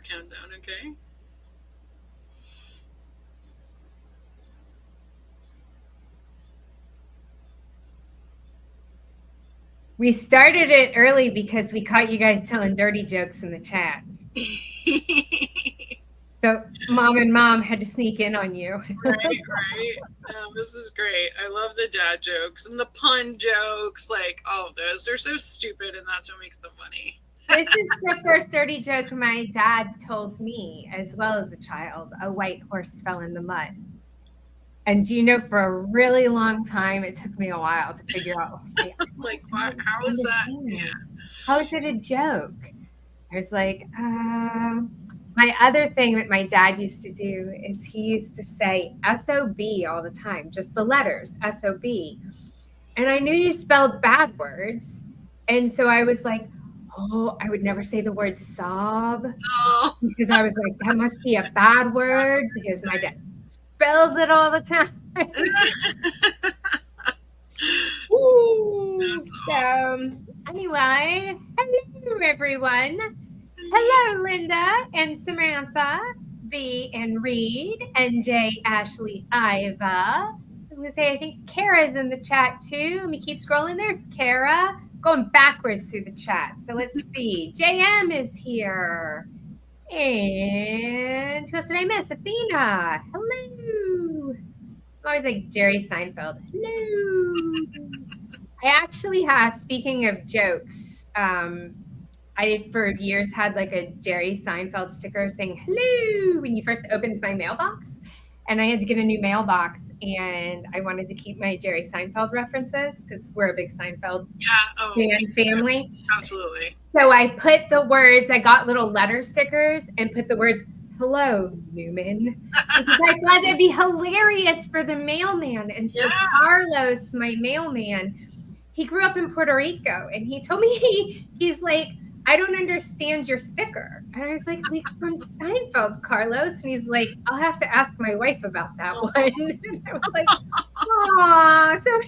countdown, okay? We started it early because we caught you guys telling dirty jokes in the chat. So mom and mom had to sneak in on you. Right. No, this is great. I love the dad jokes and the pun jokes. Like, all of those. They're so stupid, and that's what makes them funny. This is the first dirty joke my dad told me as well as a child. A white horse fell in the mud. And do you know, for a really long time, it took me a while to figure out, Like, what? How is that? Yeah. How is it a joke? I was like, my other thing that my dad used to do is he used to say SOB all the time, just the letters, SOB. And I knew you spelled bad words. And so I was like, oh, I would never say the word sob Oh. because I was like, that must be a bad word because my dad spells it all the time. So anyway, hello everyone. Hello Linda and Samantha, V and Reed, and J, Ashley, Iva. I was gonna say I think Kara's in the chat too. Let me keep scrolling. There's Kara. Going backwards through the chat. So let's see. JM is here. And who else did I miss? Athena. Hello. I'm always like Jerry Seinfeld. Hello. I actually have, speaking of jokes, I for years had like a Jerry Seinfeld sticker saying hello when you first opened my mailbox. And I had to get a new mailbox, and I wanted to keep my Jerry Seinfeld references because we're a big Seinfeld fan family. Absolutely. So I put the words, I got little letter stickers and put the words, hello, Newman. Because I thought it'd be hilarious for the mailman. And so Carlos, my mailman, he grew up in Puerto Rico, and he told me, he's like, I don't understand your sticker. And I was like from Seinfeld, Carlos. And he's like, I'll have to ask my wife about that one. And I was like, aw. So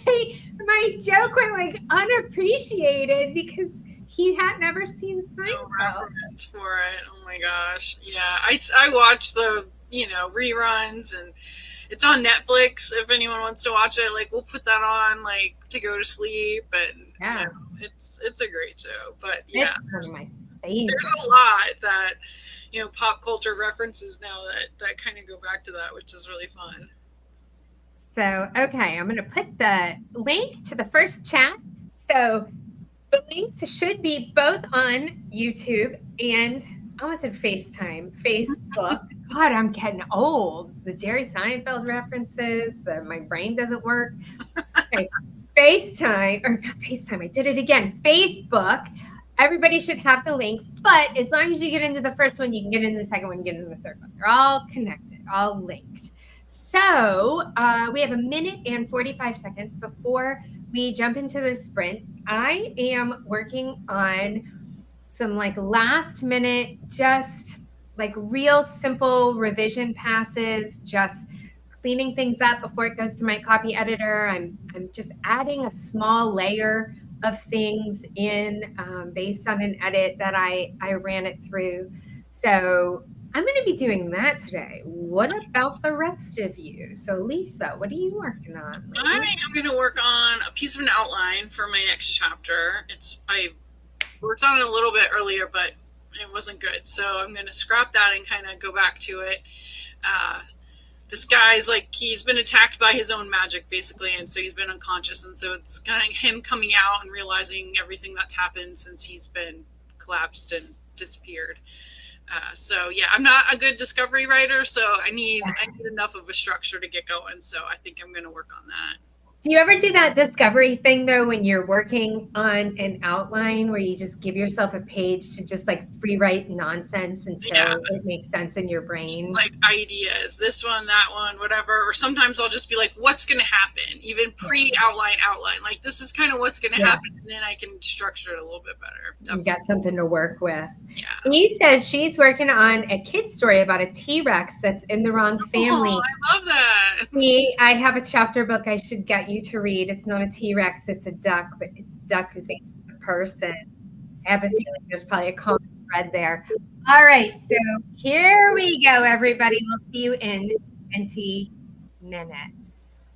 my joke went like unappreciated because he had never seen Seinfeld. No reference for it. Oh my gosh. Yeah. I watch the, reruns, and it's on Netflix if anyone wants to watch it. Like, we'll put that on like to go to sleep, and it's a great show. But yeah, it's one of my favorites. There's a lot that pop culture references now that kind of go back to that, which is really fun. So okay, I'm going to put the link to the first chat. So the links should be both on YouTube and I almost said FaceTime, Facebook. God, I'm getting old. The Jerry Seinfeld references, my brain doesn't work. Okay. FaceTime, or not FaceTime, I did it again. Facebook. Everybody should have the links, but as long as you get into the first one, you can get into the second one, get into the third one. They're all connected, all linked. So we have 1 minute and 45 seconds before we jump into the sprint. I am working on some like last minute, just like real simple revision passes, just cleaning things up before it goes to my copy editor. I'm just adding a small layer of things in based on an edit that I ran it through. So I'm going to be doing that today. What about the rest of you? So Lisa, what are you working on? I am going to work on a piece of an outline for my next chapter. I worked on it a little bit earlier, but it wasn't good. So I'm going to scrap that and kind of go back to it. This guy's like, he's been attacked by his own magic, basically, and so he's been unconscious. And so it's kind of him coming out and realizing everything that's happened since he's been collapsed and disappeared. So yeah, I'm not a good discovery writer, so I need enough of a structure to get going. So I think I'm going to work on that. Do you ever do that discovery thing though, when you're working on an outline where you just give yourself a page to just like free write nonsense until it makes sense in your brain? Just like ideas, this one, that one, whatever. Or sometimes I'll just be like, what's going to happen? Even pre-outline. Like, this is kind of what's going to happen. And then I can structure it a little bit better. Definitely. You got something to work with. Yeah. Lee says she's working on a kid's story about a T-Rex that's in the wrong family. Oh, I love that. I have a chapter book I should get you to read. It's not a T-Rex, it's a duck, but it's a duck who's a person. I have a feeling there's probably a common thread there. All right, so here we go, everybody. We'll see you in 20 minutes.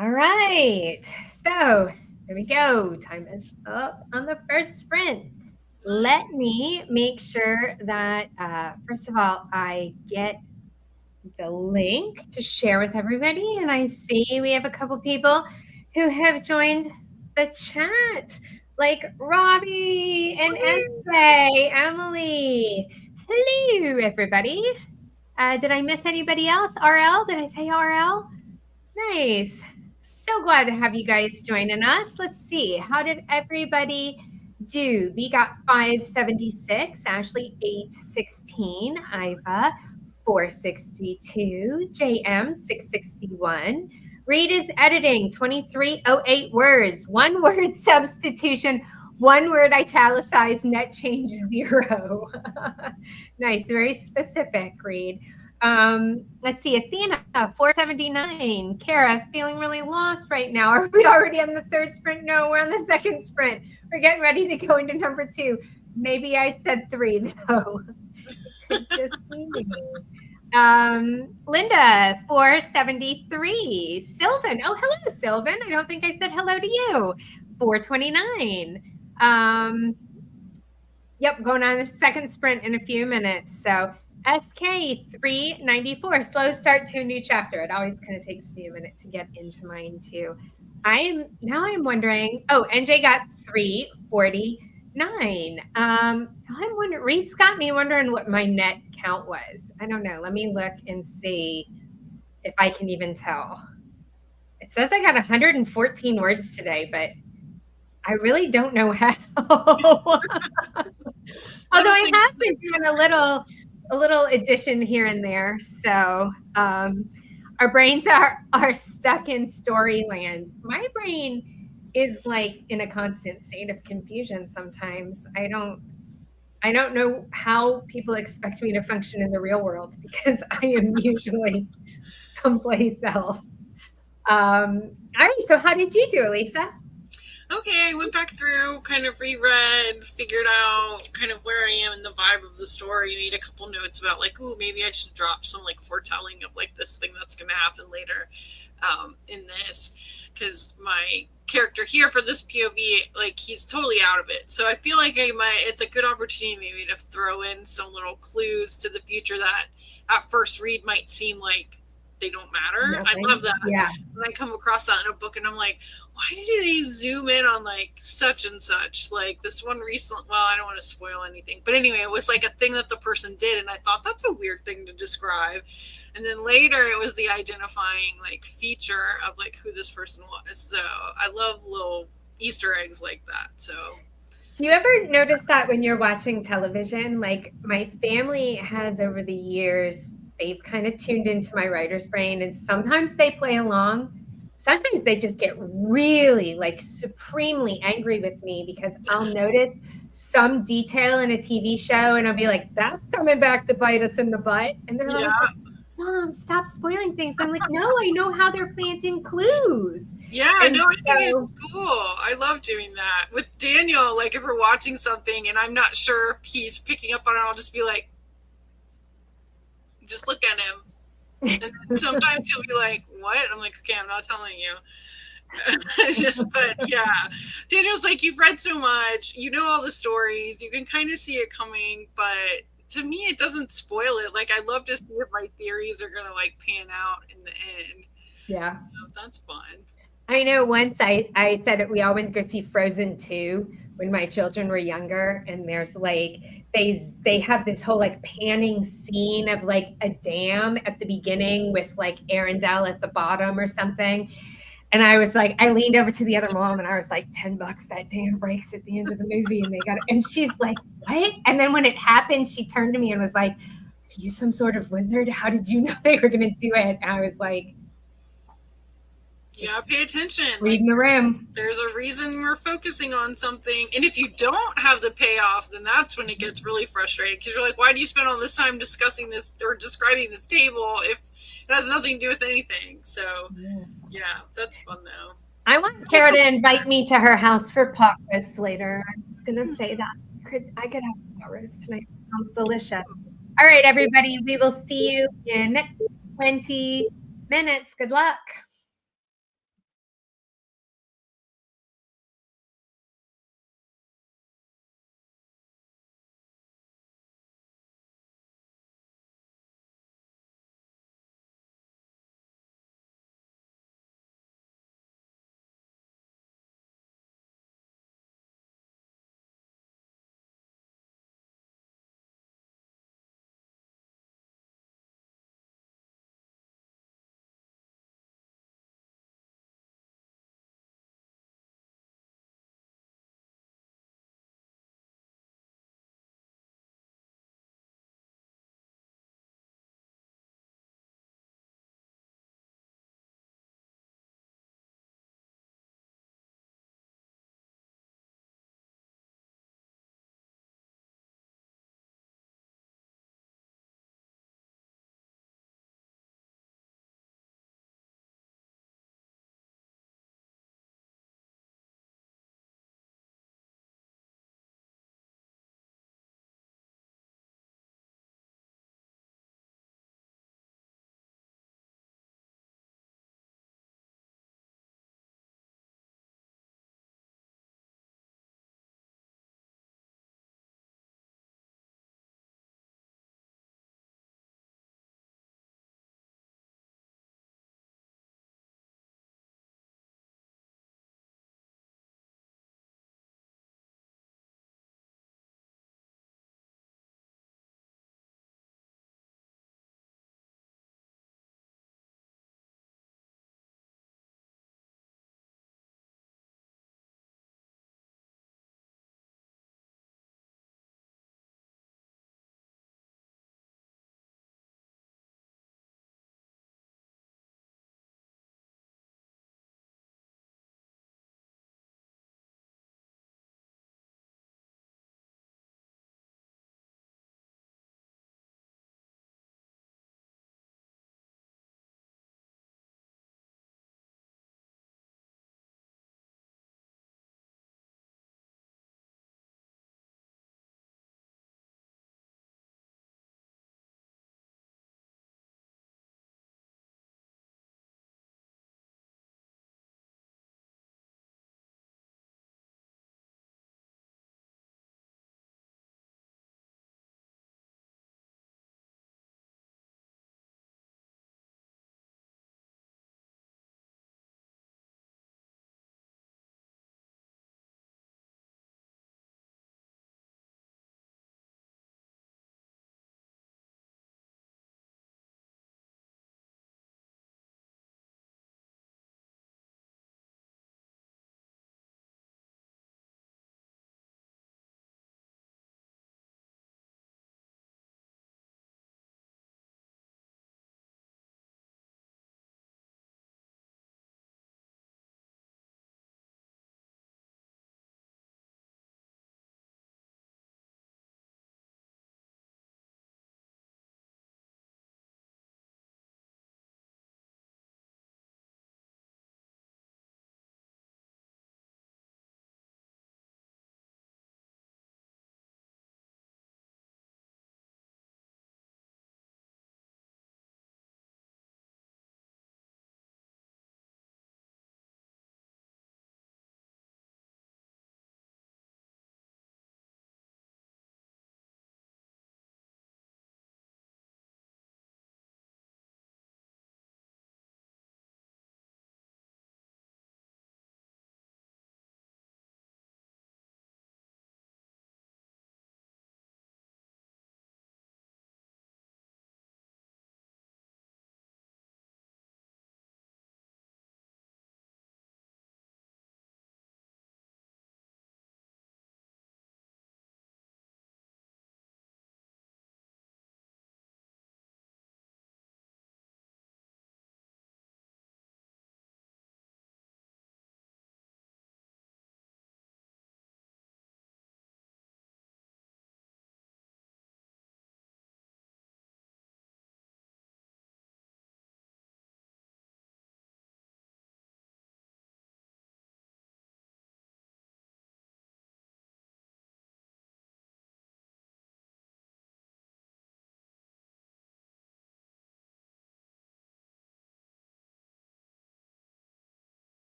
All right. So there we go. Time is up on the first sprint. Let me make sure that, first of all, I get the link to share with everybody. And I see we have a couple people who have joined the chat, like Robbie and Esme, Emily. Hello, everybody. Did I miss anybody else? RL? Did I say RL? Nice. So glad to have you guys joining us. Let's see. How did everybody do? We got 576, Ashley 816, Iva 462, JM 661. Reed is editing 2308 words, one word substitution, one word italicized, net change 0. Nice, very specific, Reed. Let's see, Athena 479. Kara, feeling really lost right now. Are we already on the third sprint? No, we're on the second sprint. We're getting ready to go into number 2. Maybe I said 3 though. Just me. Linda 473. Sylvan. Oh, hello, Sylvan. I don't think I said hello to you. 429. Yep, going on a second sprint in a few minutes. So SK 394, slow start to a new chapter. It always kind of takes me a minute to get into mine too. I'm wondering, oh, NJ got 349. I'm wondering, Reed's got me wondering what my net count was. I don't know. Let me look and see if I can even tell. It says I got 114 words today, but I really don't know how. Although I have been doing a little addition here and there. So our brains are stuck in story land. My brain is like in a constant state of confusion sometimes. I don't know how people expect me to function in the real world because I am usually someplace else. All right. So how did you do, Elisa? Okay, I went back through, kind of reread, figured out kind of where I am in the vibe of the story, made a couple notes about like, ooh, maybe I should drop some like foretelling of like this thing that's going to happen later in this, because my character here for this POV, like he's totally out of it. So I feel like it's a good opportunity maybe to throw in some little clues to the future that at first read might seem like they don't matter. Nothing. I love that. Yeah. When I come across that in a book and I'm like, why did they zoom in on like such and such? Like this one recent, well, I don't want to spoil anything, but anyway, it was like a thing that the person did. And I thought that's a weird thing to describe. And then later it was the identifying like feature of like who this person was. So I love little Easter eggs like that. So do you ever notice that when you're watching television? Like my family has over the years, they've kind of tuned into my writer's brain, and sometimes they play along. Sometimes they just get really like supremely angry with me because I'll notice some detail in a TV show and I'll be like, that's coming back to bite us in the butt. And they're like, Mom, stop spoiling things. I'm like, no, I know how they're planting clues. Yeah, and no, I think it's cool. I love doing that. With Daniel, like if we're watching something and I'm not sure if he's picking up on it, I'll just be like, just look at him. And then sometimes he'll be like, what? I'm like, okay, I'm not telling you. But yeah. Daniel's like, you've read so much, you know all the stories, you can kind of see it coming, but to me it doesn't spoil it. Like I love to see if my theories are gonna like pan out in the end. Yeah. So that's fun. I know once I said it, we all went to go see Frozen 2 when my children were younger, and there's like they have this whole like panning scene of like a dam at the beginning with like Arendelle at the bottom or something. And I was like, I leaned over to the other mom and I was like, $10 that dam breaks at the end of the movie, and they got it. And she's like, what? And then when it happened, she turned to me and was like, are you some sort of wizard? How did you know they were gonna do it? And I was like, yeah, pay attention. Reading the room. There's a reason we're focusing on something. And if you don't have the payoff, then that's when it gets really frustrating. Because you're like, why do you spend all this time discussing this or describing this table if it has nothing to do with anything? So, yeah, that's fun, though. I want Kara to invite me to her house for pot roast later. I'm going to say that. I could have pot roast tonight. It sounds delicious. All right, everybody. We will see you in 20 minutes. Good luck.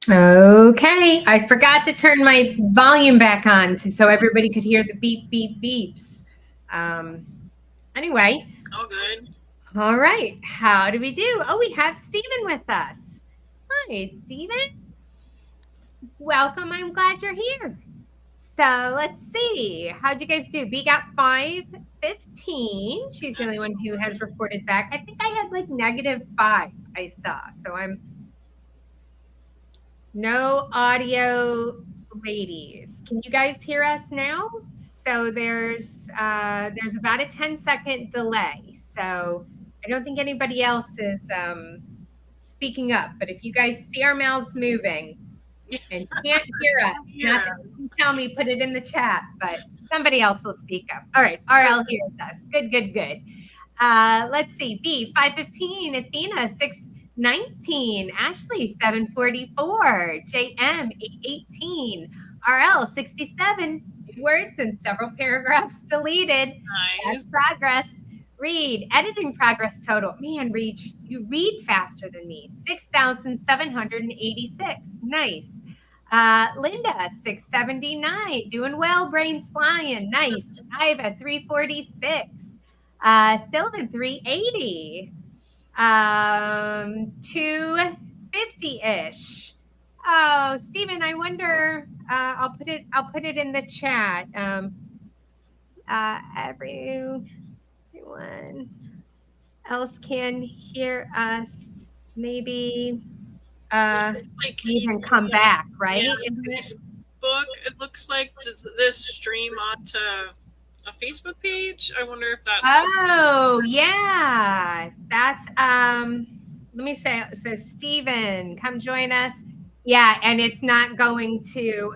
Okay, I forgot to turn my volume back on so everybody could hear the beep, beep, beeps. Anyway, Oh, good. all right, how do we do? Oh, we have Stephen with us. Hi, Stephen. Welcome. I'm glad you're here. So let's see. How'd you guys do? B got 515. She's the only one who has reported back. I think I had like -5, I saw. So I'm no audio, ladies. Can you guys hear us now? So there's about a 10-second delay. So I don't think anybody else is speaking up. But if you guys see our mouths moving and can't hear us, Yeah. not that you can tell me, put it in the chat, but somebody else will speak up. All right, RL hears us. Good, good, good. Let's see. B 515, Athena 619, Ashley 744, JM 818, RL 67. New words and several paragraphs deleted. That's Nice. progress. Read editing progress total. Man, Reed, you read faster than me. 6,786. Nice. Linda, 679. Doing well, brains flying. Nice. Iva, 346. Sylvan, 380. 250-ish. Oh, Stephen, I wonder, I'll put it in the chat. Everyone else can hear us. Maybe Like even come back, right? yeah, Isn't it? Facebook. It looks like, does this stream onto a Facebook page? I wonder if that's. Oh, yeah. That's let me say, so Stephen, come join us. Yeah, and it's not going to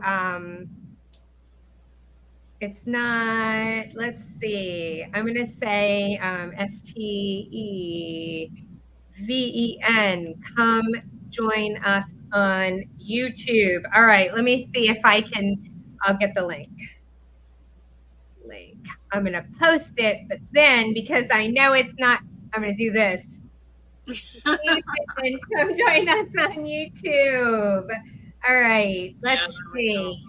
it's not, let's see. I'm going to say STEVEN. Come join us on YouTube. All right, let me see if I'll get the link. I'm going to post it, but then because I know it's not, I'm going to do this. Come join us on YouTube. All right, let's see.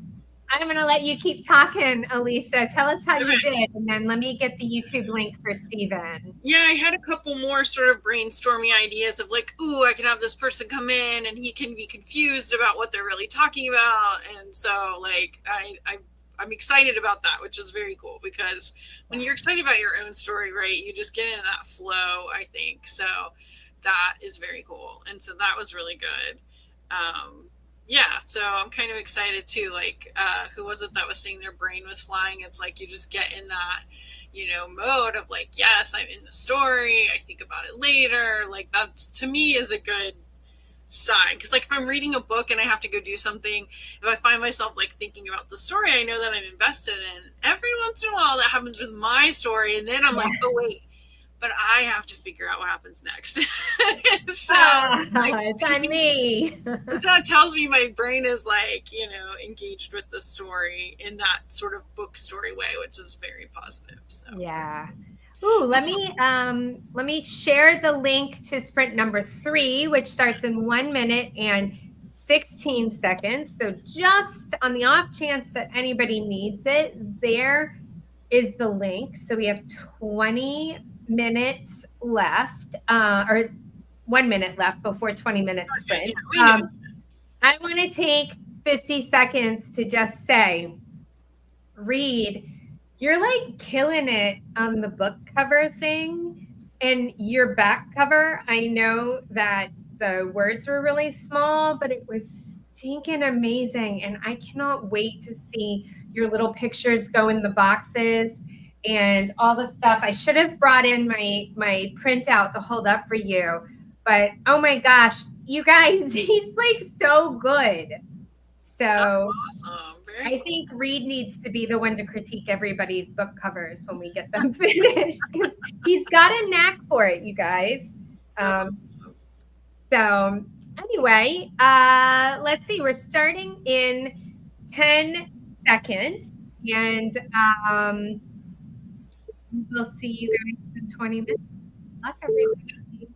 I'm going to let you keep talking, Elisa. Tell us how you did, and then let me get the YouTube link for Stephen. Yeah, I had a couple more sort of brainstorming ideas of like, ooh, I can have this person come in and he can be confused about what they're really talking about. And so like I'm excited about that, which is very cool because when you're excited about your own story, right, you just get in that flow, I think. So that is very cool. And so that was really good. Yeah, so I'm kind of excited too. Like, who was it that was saying their brain was flying? It's like you just get in that, mode of like, yes, I'm in the story. I think about it later. Like, that to me is a good sign. Because, like, if I'm reading a book and I have to go do something, if I find myself like thinking about the story, I know that I'm invested in. Every once in a while, that happens with my story, and then I'm like, oh wait, but I have to figure out what happens next. So it's on me. that tells me my brain is like, engaged with the story in that sort of book story way, which is very positive. So yeah. Ooh, let me share the link to sprint number 3, which starts in 1 minute and 16 seconds. So just on the off chance that anybody needs it, there is the link. So we have 20 minutes left, or 1 minute left before 20 minute sprint. I want to take 50 seconds to just say, Reed, you're like killing it on the book cover thing. And your back cover, I know that the words were really small, but it was stinking amazing. And I cannot wait to see your little pictures go in the boxes and all the stuff. I should have brought in my printout to hold up for you. But oh my gosh, you guys, he's like so good. So awesome. Very I think Reed needs to be the one to critique everybody's book covers when we get them finished because he's got a knack for it, you guys. So anyway, let's see. We're starting in 10 seconds, and we'll see you guys in 20 minutes. Good luck, everybody.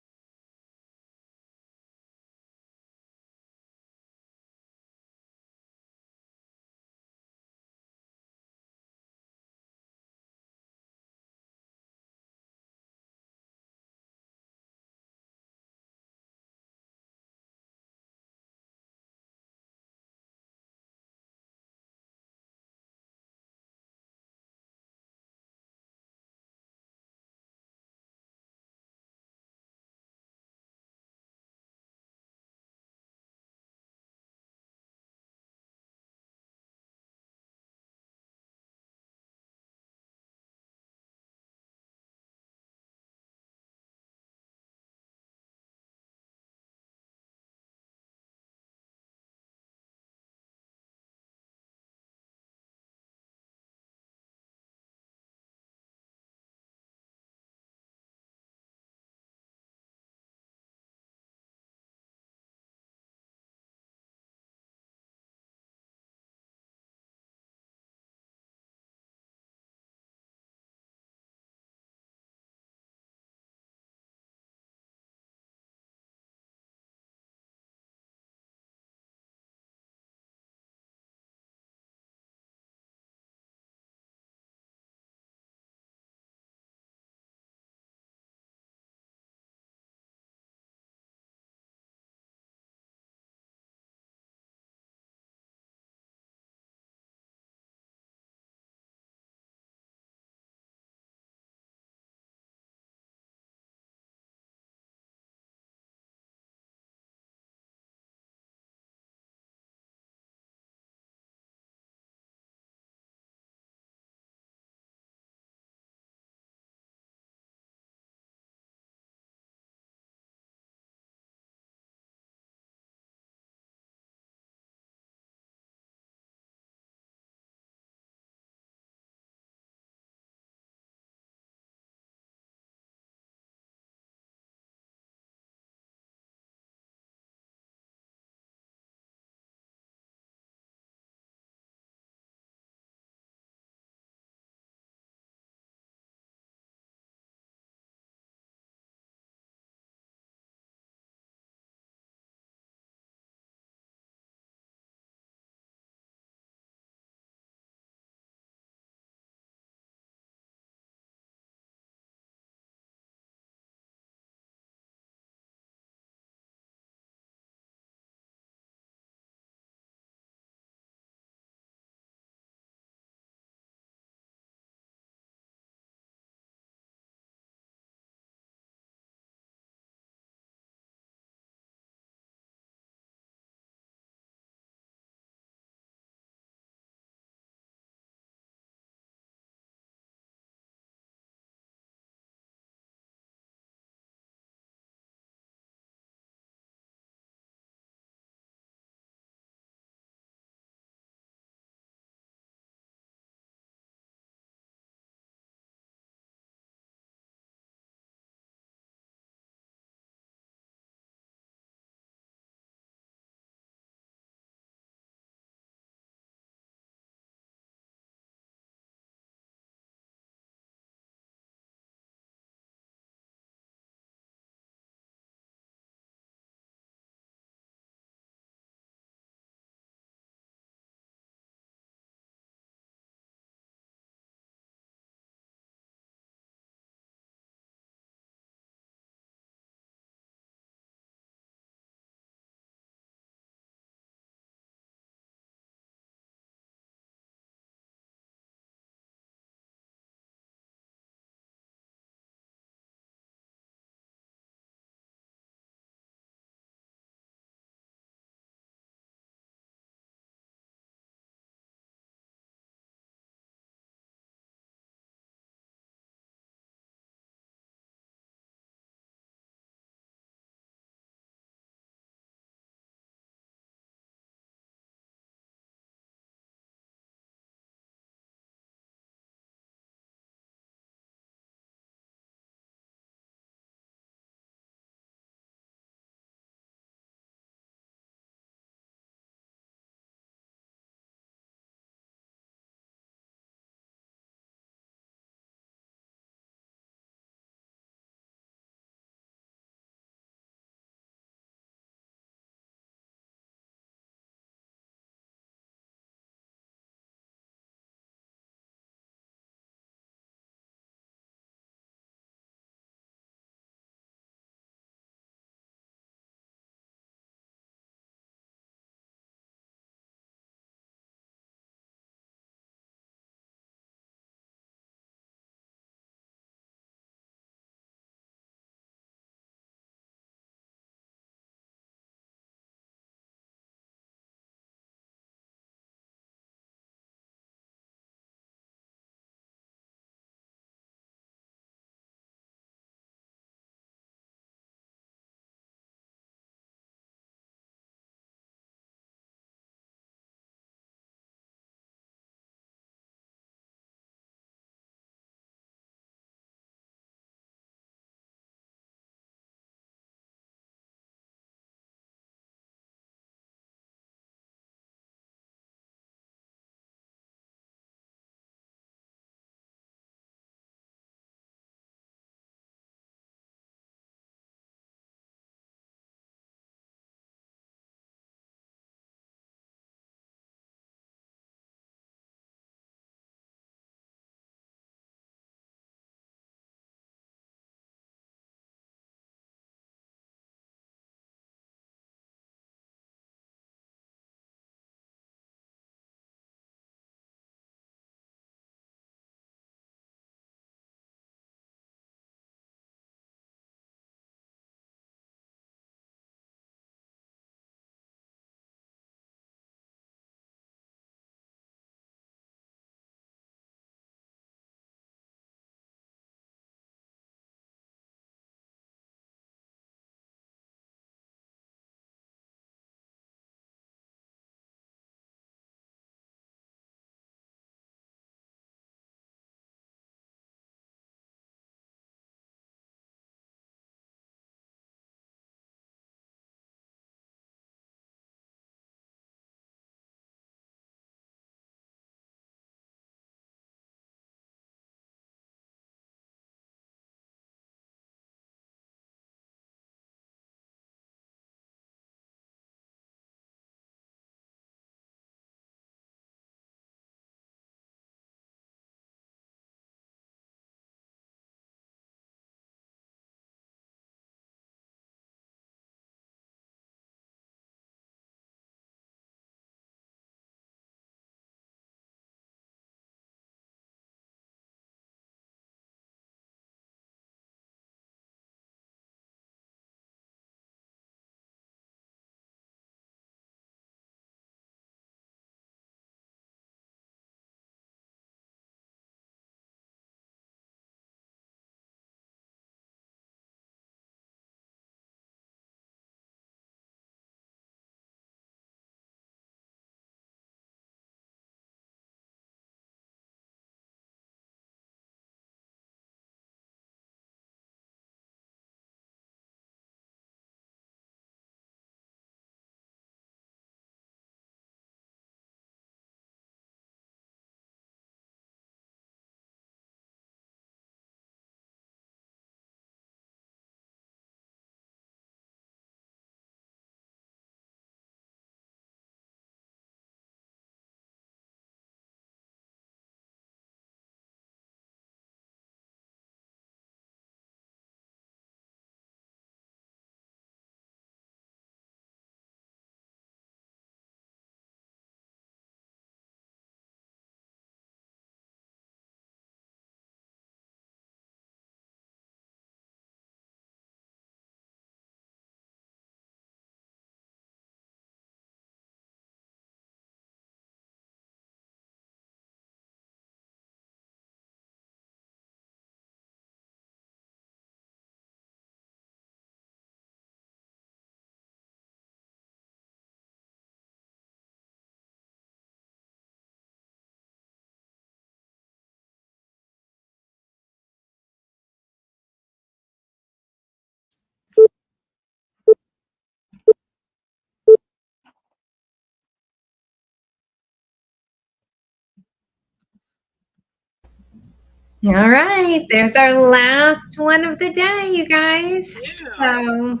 All right, there's our last one of the day, you guys. Yeah. So,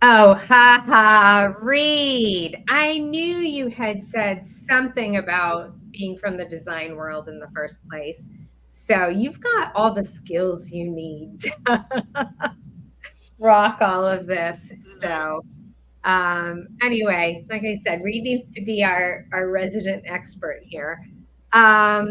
oh, ha ha, Reed. I knew you had said something about being from the design world in the first place. So, you've got all the skills you need to rock all of this. So, Nice. anyway, like I said, Reed needs to be our resident expert here. All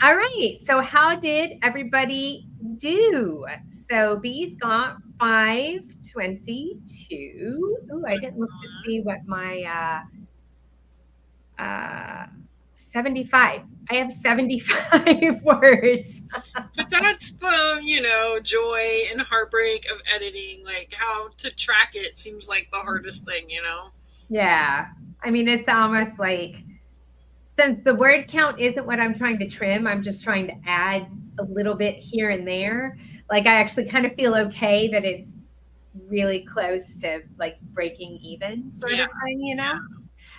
right. So how did everybody do? So B's got 522. Oh, I didn't look to see what my 75. I have 75 words. But that's the, joy and heartbreak of editing. Like how to track it seems like the hardest thing. Yeah. I mean, it's almost like since the word count isn't what I'm trying to trim, I'm just trying to add a little bit here and there. Like I actually kind of feel okay that it's really close to like breaking even sort Yeah. of thing, you know? Yeah.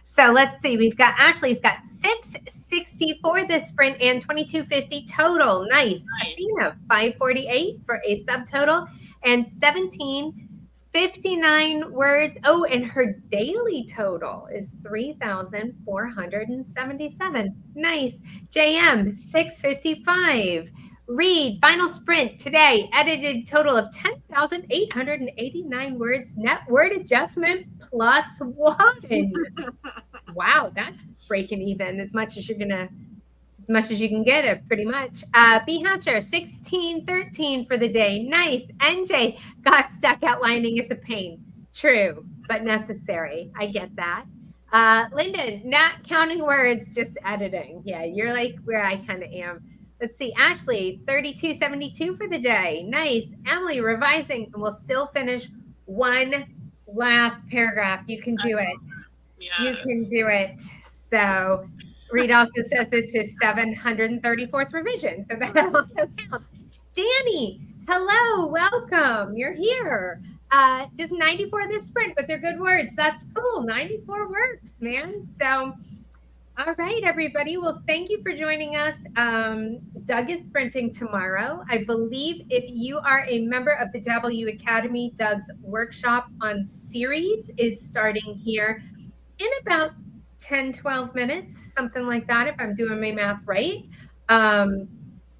So let's see. We've got Ashley's got 660 for this sprint and 2250 total. Nice. Nice. Athena, 548 for a subtotal and 1759 words. Oh, and her daily total is 3,477. Nice. JM, 655. Read, final sprint today, edited total of 10,889 words, net word adjustment plus one. Wow, that's breaking even as much as you can get it pretty much. B Hatcher, 1613 for the day. Nice. NJ got stuck outlining is a pain. True, but necessary. I get that. Lyndon, not counting words, just editing. Yeah, you're like where I kind of am. Let's see. Ashley, 3272 for the day. Nice. Emily, revising, and we'll still finish one last paragraph. You can do it. Yes. You can do it. So Reed also says this is 734th revision. So that also counts. Danny, hello, welcome. You're here. Just 94 this sprint, but they're good words. That's cool. 94 works, man. So all right, everybody. Well, thank you for joining us. Doug is sprinting tomorrow. I believe if you are a member of the W Academy, Doug's workshop on series is starting here in about 10, 12 minutes, something like that, if I'm doing my math right.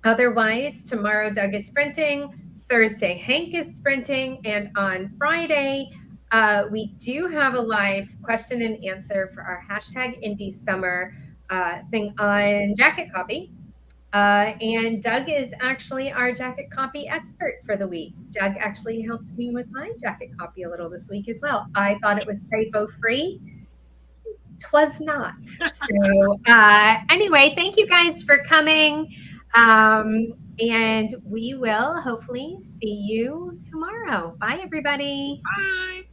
Otherwise, tomorrow, Doug is sprinting. Thursday, Hank is sprinting. And on Friday, we do have a live question and answer for our hashtag Indie Summer thing on jacket copy. And Doug is actually our jacket copy expert for the week. Doug actually helped me with my jacket copy a little this week as well. I thought it was typo free. 'Twas not. So anyway, thank you guys for coming. And we will hopefully see you tomorrow. Bye, everybody. Bye.